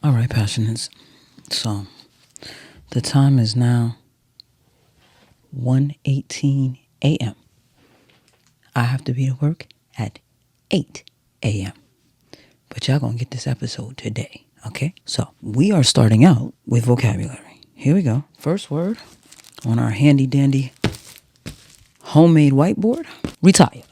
All right, passionates. So the time is now 1:18 a.m. I have to be to work at 8 a.m. But y'all gonna get this episode today, okay? So we are starting out with vocabulary. Here we go. First word on our handy dandy homemade whiteboard: retire.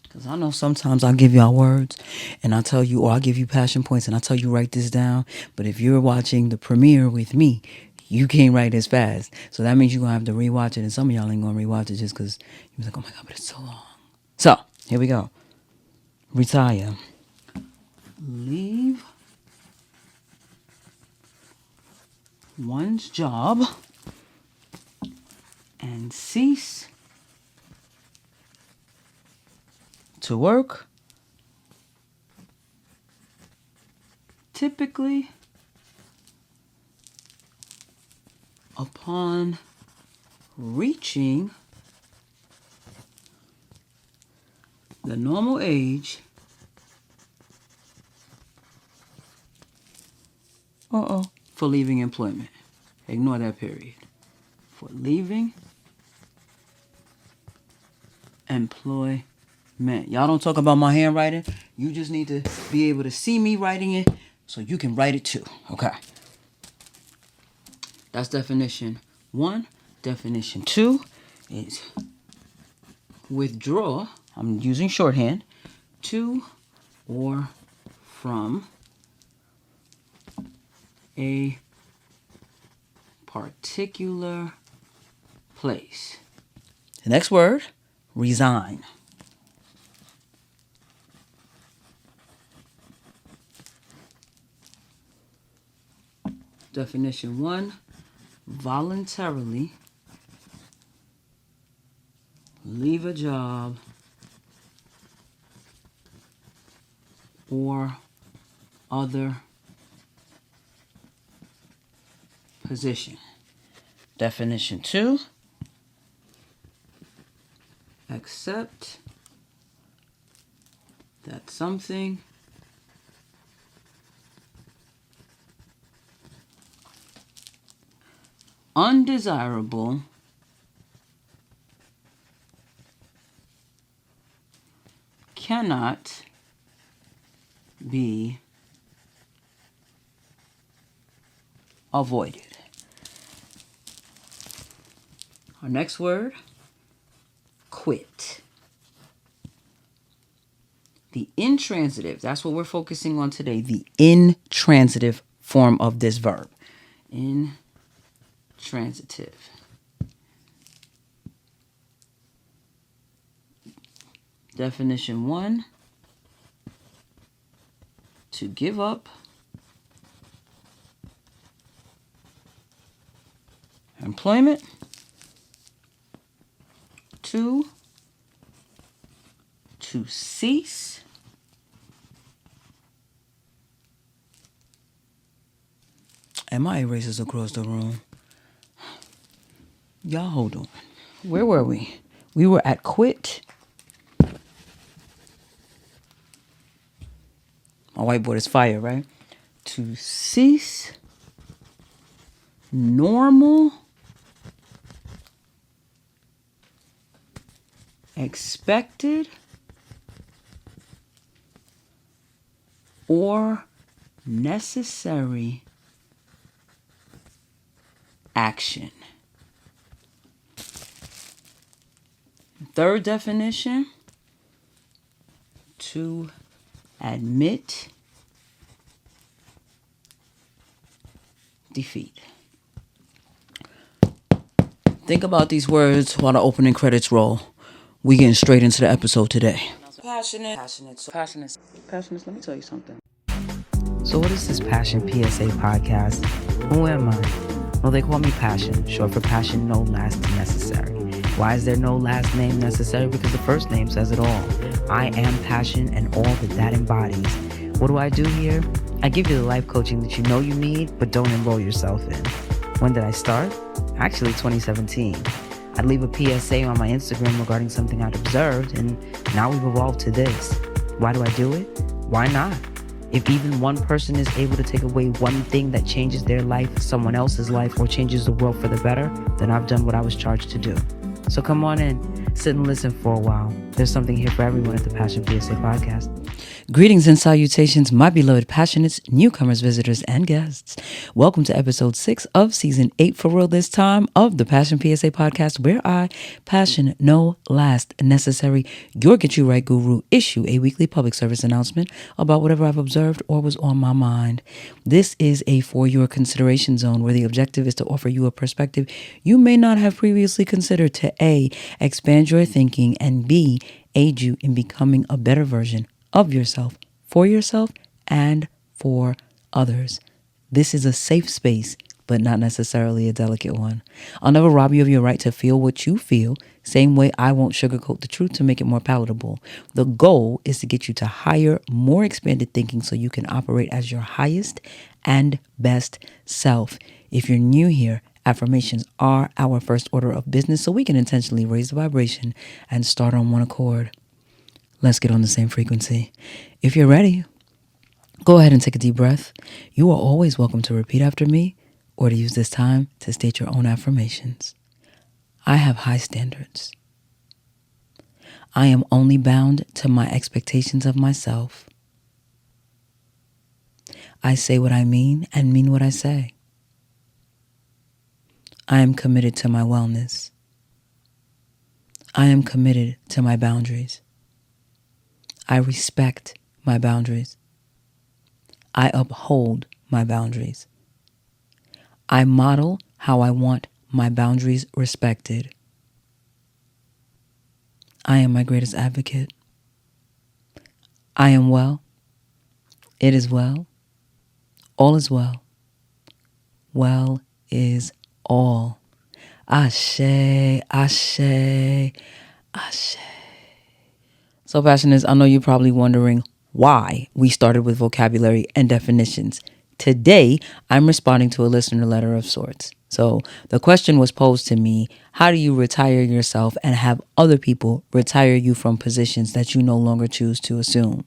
Because I know sometimes I'll give y'all words and I'll tell you, or I'll give you passion points and I'll tell you write this down. But if you're watching the premiere with me, you can't write as fast. So that means you're going to have to rewatch it. And some of y'all ain't going to rewatch it just because you're like, oh my God, but it's so long. So here we go. Retire. Leave one's job and cease to work, typically upon reaching the normal age for leaving employment. Ignore that period. For leaving employment. Y'all don't talk about my handwriting. You just need to be able to see me writing it so you can write it too. Okay. That's definition 1. Definition 2 is withdraw. I'm using shorthand. To or from a particular place. The next word, resign. Definition 1, voluntarily leave a job or other position. Definition 2, accept that something undesirable cannot be avoided. Our next word, quit. The intransitive, that's what we're focusing on today, the intransitive form of this verb. Intransitive. Definition 1, to give up employment. 2, to cease and my erasers across the room. Y'all hold on. Where were we? We were at quit. My whiteboard is fire, right? To cease normal, expected, or necessary action. Third definition, to admit defeat. Think about these words while the opening credits roll. We getting straight into the episode today. Passionate. Let me tell you something. So what is this Passion PSA podcast? Who am I? Well, they call me Passion, short for passion, no last necessary. Why is there no last name necessary? Because the first name says it all. I am passion and all that embodies. What do I do here? I give you the life coaching that you know you need, but don't enroll yourself in. When did I start? Actually, 2017. I'd leave a PSA on my Instagram regarding something I'd observed, and now we've evolved to this. Why do I do it? Why not? If even one person is able to take away one thing that changes their life, someone else's life, or changes the world for the better, then I've done what I was charged to do. So come on in, sit and listen for a while. There's something here for everyone at the Passion PSA podcast. Greetings and salutations, my beloved passionates, newcomers, visitors, and guests. Welcome to episode 6 of season 8 for real this time of the Passion PSA podcast, where I, passion no last necessary, your get you right guru, issue a weekly public service announcement about whatever I've observed or was on my mind. This is a for your consideration zone where the objective is to offer you a perspective you may not have previously considered to A, expand your thinking, and B, aid you in becoming a better version of yourself, and for others. This is a safe space, but not necessarily a delicate one. I'll never rob you of your right to feel what you feel, same way I won't sugarcoat the truth to make it more palatable. The goal is to get you to higher, more expanded thinking so you can operate as your highest and best self. If you're new here, affirmations are our first order of business so we can intentionally raise the vibration and start on one accord. Let's get on the same frequency. If you're ready, go ahead and take a deep breath. You are always welcome to repeat after me or to use this time to state your own affirmations. I have high standards. I am only bound to my expectations of myself. I say what I mean and mean what I say. I am committed to my wellness. I am committed to my boundaries. I respect my boundaries. I uphold my boundaries. I model how I want my boundaries respected. I am my greatest advocate. I am well. It is well. All is well. Well is all. Ashe, ashe, ashe. So passioners, I know you're probably wondering why we started with vocabulary and definitions. Today, I'm responding to a listener letter of sorts. So the question was posed to me, how do you retire yourself and have other people retire you from positions that you no longer choose to assume?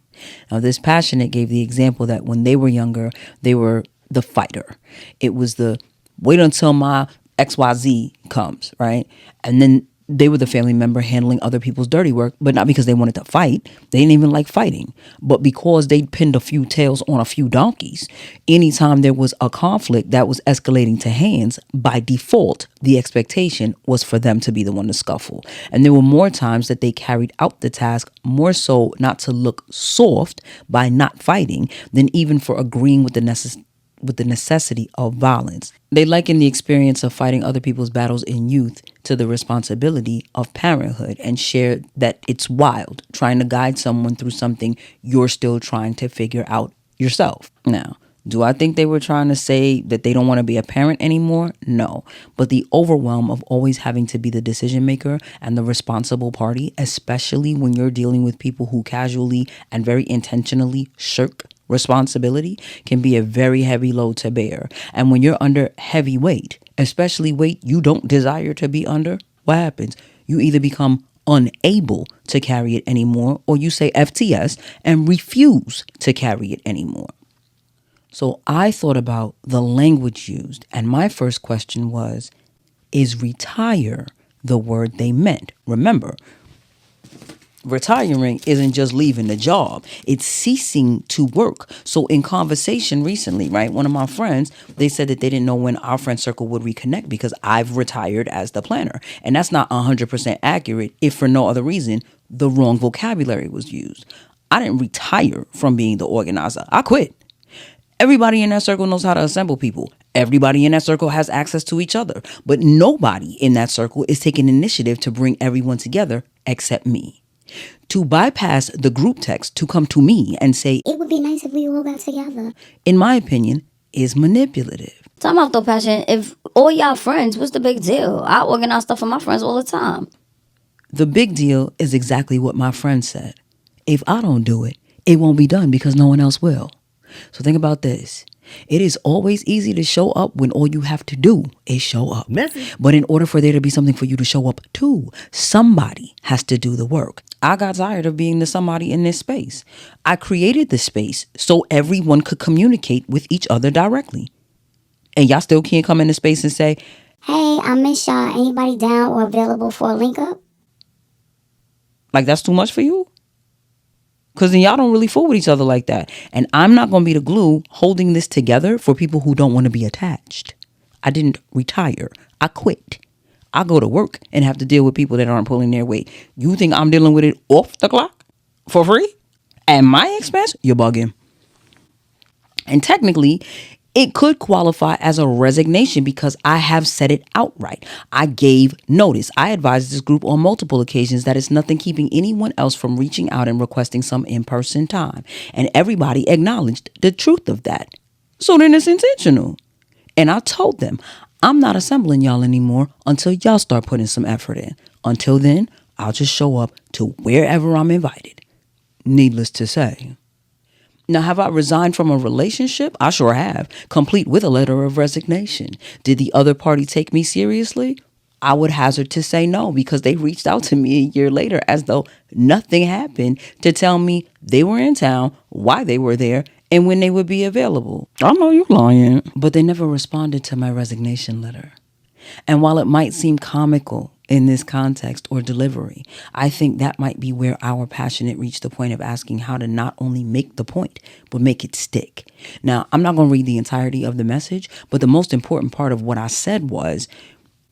Now, this passionate gave the example that when they were younger, they were the fighter. It was the wait until my XYZ comes, right? And then they were the family member handling other people's dirty work, but not because they wanted to fight. They didn't even like fighting, but because they pinned a few tails on a few donkeys. Anytime there was a conflict that was escalating to hands, by default, the expectation was for them to be the one to scuffle. And there were more times that they carried out the task more so not to look soft by not fighting than even for agreeing with the necessity of violence. They liken the experience of fighting other people's battles in youth to the responsibility of parenthood and share that it's wild trying to guide someone through something you're still trying to figure out yourself. Now, do I think they were trying to say that they don't want to be a parent anymore? No. But the overwhelm of always having to be the decision maker and the responsible party, especially when you're dealing with people who casually and very intentionally shirk responsibility, can be a very heavy load to bear. And when you're under heavy weight, especially weight you don't desire to be under, what happens? You either become unable to carry it anymore, or you say FTS and refuse to carry it anymore. So I thought about the language used, and my first question was, is retire the word they meant? Remember, retiring isn't just leaving the job. It's ceasing to work. So in conversation recently, right, one of my friends, they said that they didn't know when our friend circle would reconnect because I've retired as the planner. And that's not 100% accurate if for no other reason the wrong vocabulary was used. I didn't retire from being the organizer. I quit. Everybody in that circle knows how to assemble people. Everybody in that circle has access to each other. But nobody in that circle is taking initiative to bring everyone together except me. To bypass the group text to come to me and say, it would be nice if we all got together, in my opinion, is manipulative. Time out though, Passion. If all y'all friends, what's the big deal? I organize stuff for my friends all the time. The big deal is exactly what my friend said. If I don't do it, it won't be done because no one else will. So think about this. It is always easy to show up when all you have to do is show up. Message. But in order for there to be something for you to show up to, somebody has to do the work. I got tired of being the somebody in this space. I created the space so everyone could communicate with each other directly. And y'all still can't come into space and say, hey, I miss y'all. Anybody down or available for a link up? like that's too much for you? Because then y'all don't really fool with each other like that. And I'm not going to be the glue holding this together for people who don't want to be attached. I didn't retire. I quit. I go to work and have to deal with people that aren't pulling their weight. You think I'm dealing with it off the clock for free? At my expense? You're bugging. And technically, it could qualify as a resignation because I have said it outright. I gave notice. I advised this group on multiple occasions that it's nothing keeping anyone else from reaching out and requesting some in-person time. And everybody acknowledged the truth of that. So then it's intentional. And I told them, I'm not assembling y'all anymore until y'all start putting some effort in. Until then, I'll just show up to wherever I'm invited. Needless to say. Now, have I resigned from a relationship? I sure have, complete with a letter of resignation. Did the other party take me seriously? I would hazard to say no, because they reached out to me a year later as though nothing happened to tell me they were in town, why they were there, and when they would be available. I know you lying. But they never responded to my resignation letter. And while it might seem comical in this context or delivery, I think that might be where our passionate reached the point of asking how to not only make the point, but make it stick. Now, I'm not going to read the entirety of the message, but the most important part of what I said was,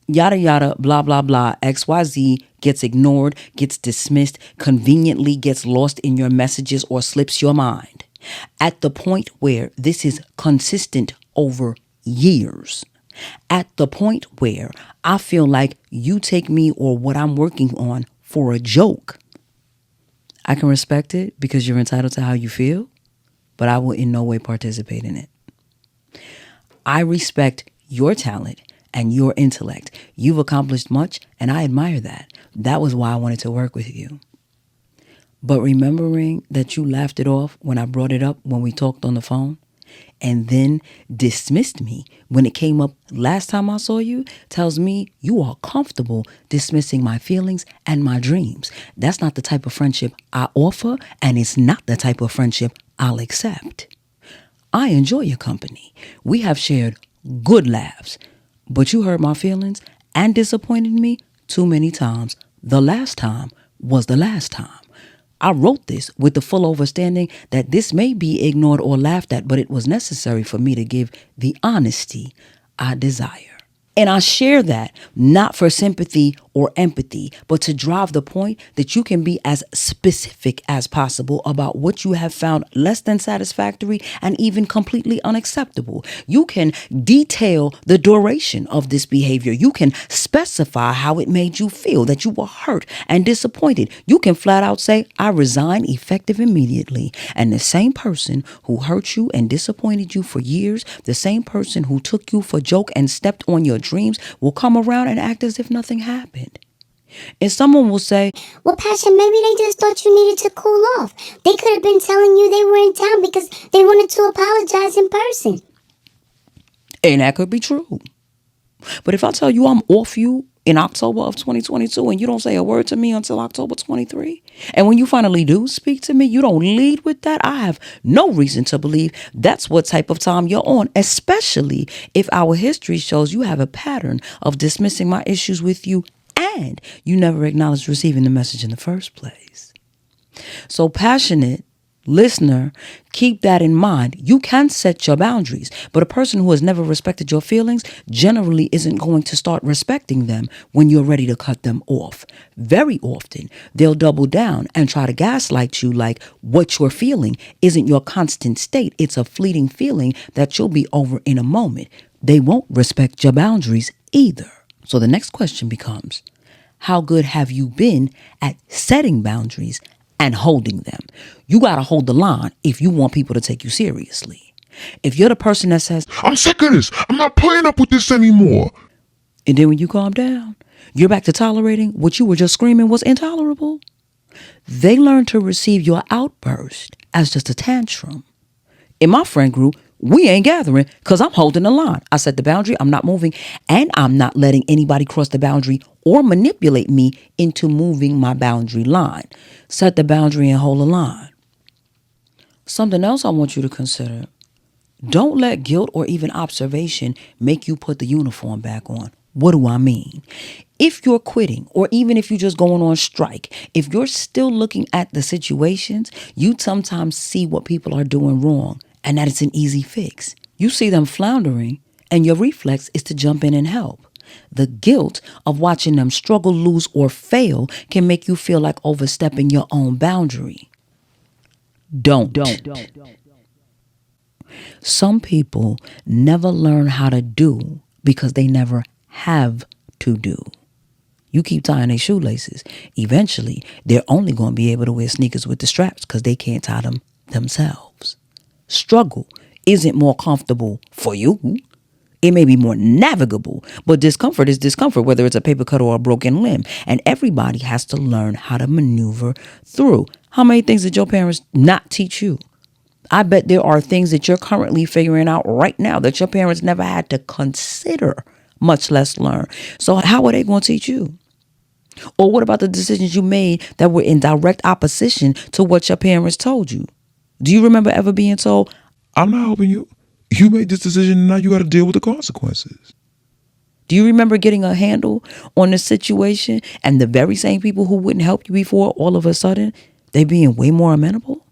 yada, yada, blah, blah, blah, XYZ gets ignored, gets dismissed, conveniently gets lost in your messages or slips your mind. At the point where this is consistent over years. At the point where I feel like you take me or what I'm working on for a joke. I can respect it because you're entitled to how you feel, but I will in no way participate in it. I respect your talent and your intellect. You've accomplished much, and I admire that. That was why I wanted to work with you. But remembering that you laughed it off when I brought it up when we talked on the phone, and then dismissed me when it came up last time I saw you, tells me you are comfortable dismissing my feelings and my dreams. That's not the type of friendship I offer, and it's not the type of friendship I'll accept. I enjoy your company. We have shared good laughs, but you hurt my feelings and disappointed me too many times. The last time was the last time. I wrote this with the full understanding that this may be ignored or laughed at, but it was necessary for me to give the honesty I desire. And I share that not for sympathy or empathy, but to drive the point that you can be as specific as possible about what you have found less than satisfactory and even completely unacceptable. You can detail the duration of this behavior. You can specify how it made you feel, that you were hurt and disappointed. You can flat out say, I resign effective immediately. And the same person who hurt you and disappointed you for years, the same person who took you for joke and stepped on your dreams will come around and act as if nothing happened. And someone will say, well, Passion, maybe they just thought you needed to cool off. They could have been telling you they were in town because they wanted to apologize in person. And that could be true. But if I tell you I'm off you in October of 2022 and you don't say a word to me until October 23, and when you finally do speak to me, you don't lead with that, I have no reason to believe that's what type of time you're on, especially if our history shows you have a pattern of dismissing my issues with you and you never acknowledged receiving the message in the first place. So passionate listener, keep that in mind. You can set your boundaries, but a person who has never respected your feelings generally isn't going to start respecting them when you're ready to cut them off. Very often, they'll double down and try to gaslight you like what you're feeling isn't your constant state. It's a fleeting feeling that you'll be over in a moment. They won't respect your boundaries either. So the next question becomes, how good have you been at setting boundaries and holding them? You got to hold the line if you want people to take you seriously. If you're the person that says, I'm sick of this, I'm not putting up with this anymore, and then when you calm down, you're back to tolerating what you were just screaming was intolerable, they learn to receive your outburst as just a tantrum. In my friend group, we ain't gathering because I'm holding the line. I set the boundary. I'm not moving, and I'm not letting anybody cross the boundary or manipulate me into moving my boundary line. Set the boundary and hold the line. Something else I want you to consider. Don't let guilt or even observation make you put the uniform back on. What do I mean? If you're quitting, or even if you're just going on strike, if you're still looking at the situations, you sometimes see what people are doing wrong and that it's an easy fix. You see them floundering and your reflex is to jump in and help. The guilt of watching them struggle, lose, or fail can make you feel like overstepping your own boundary. Don't. Some people never learn how to do because they never have to do. You keep tying their shoelaces. Eventually, they're only going to be able to wear sneakers with the straps because they can't tie them themselves. Struggle isn't more comfortable for you. It may be more navigable, but discomfort is discomfort, whether it's a paper cut or a broken limb. And everybody has to learn how to maneuver through. How many things did your parents not teach you? I bet there are things that you're currently figuring out right now that your parents never had to consider, much less learn. So how are they going to teach you? Or what about the decisions you made that were in direct opposition to what your parents told you? Do you remember ever being told, I'm not helping you. You made this decision and now you got to deal with the consequences. do you remember getting a handle on the situation and the very same people who wouldn't help you before, all of a sudden, they being way more amenable?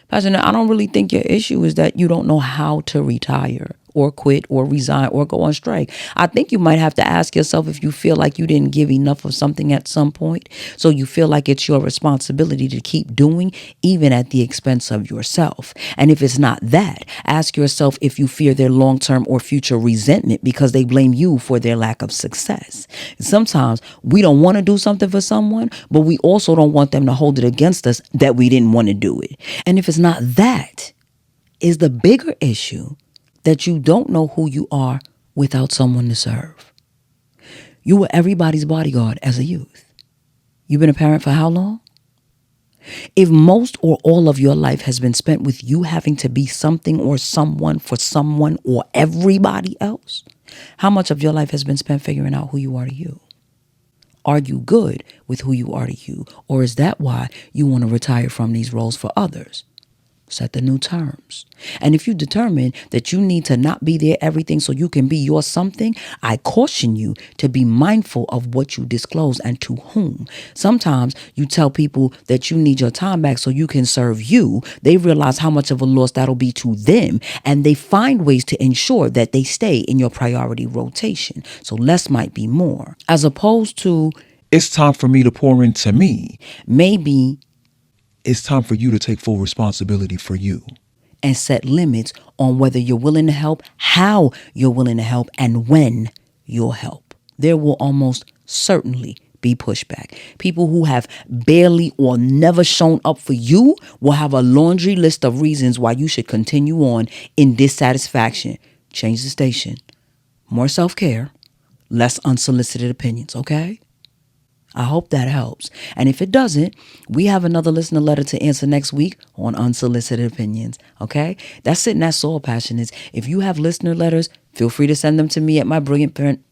Pastor, I don't really think your issue is that you don't know how to retire or quit or resign or go on strike. I think you might have to ask yourself if you feel like you didn't give enough of something at some point. So you feel like it's your responsibility to keep doing even at the expense of yourself. And if it's not that, ask yourself if you fear their long-term or future resentment because they blame you for their lack of success. Sometimes we don't want to do something for someone, but we also don't want them to hold it against us that we didn't want to do it. And if it's not that, is the bigger issue that you don't know who you are without someone to serve. You were everybody's bodyguard as a youth. You've been a parent for how long? If most or all of your life has been spent with you having to be something or someone for someone or everybody else, how much of your life has been spent figuring out who you are to you? Are you good with who you are to you? Or is that why you want to retire from these roles for others? Set the new terms. And if you determine that you need to not be there everything so you can be your something, I caution you to be mindful of what you disclose and to whom. Sometimes you tell people that you need your time back so you can serve you. They realize how much of a loss that'll be to them, and they find ways to ensure that they stay in your priority rotation. So less might be more. As opposed to, It's time for me to pour into me. maybe It's time for you to take full responsibility for you. and set limits on whether you're willing to help, how you're willing to help, and when you'll help. There will almost certainly be pushback. People who have barely or never shown up for you will have a laundry list of reasons why you should continue on in dissatisfaction. Change the station. More self-care, less unsolicited opinions, okay? I hope that helps. And if it doesn't, we have another listener letter to answer next week on unsolicited opinions. Okay? That's sitting at Soul Passionates. If you have listener letters, feel free to send them to me at my brilliant friend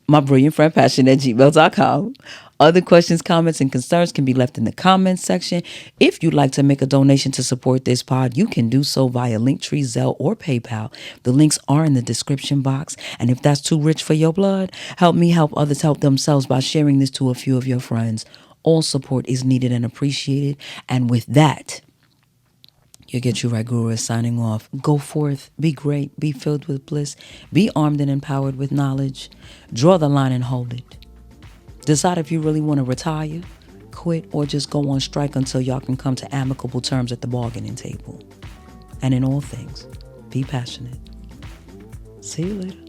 passion@gmail.com. Other questions, comments, and concerns can be left in the comments section. If you'd like to make a donation to support this pod, you can do so via Linktree, Zelle, or PayPal. The links are in the description box. And if that's too rich for your blood, help me help others help themselves by sharing this to a few of your friends. All support is needed and appreciated. And with that, your Get You Right Guru is signing off. Go forth, be great, be filled with bliss, be armed and empowered with knowledge. Draw the line and hold it. Decide if you really want to retire, quit, or just go on strike until y'all can come to amicable terms at the bargaining table. And in all things, be passionate. See you later.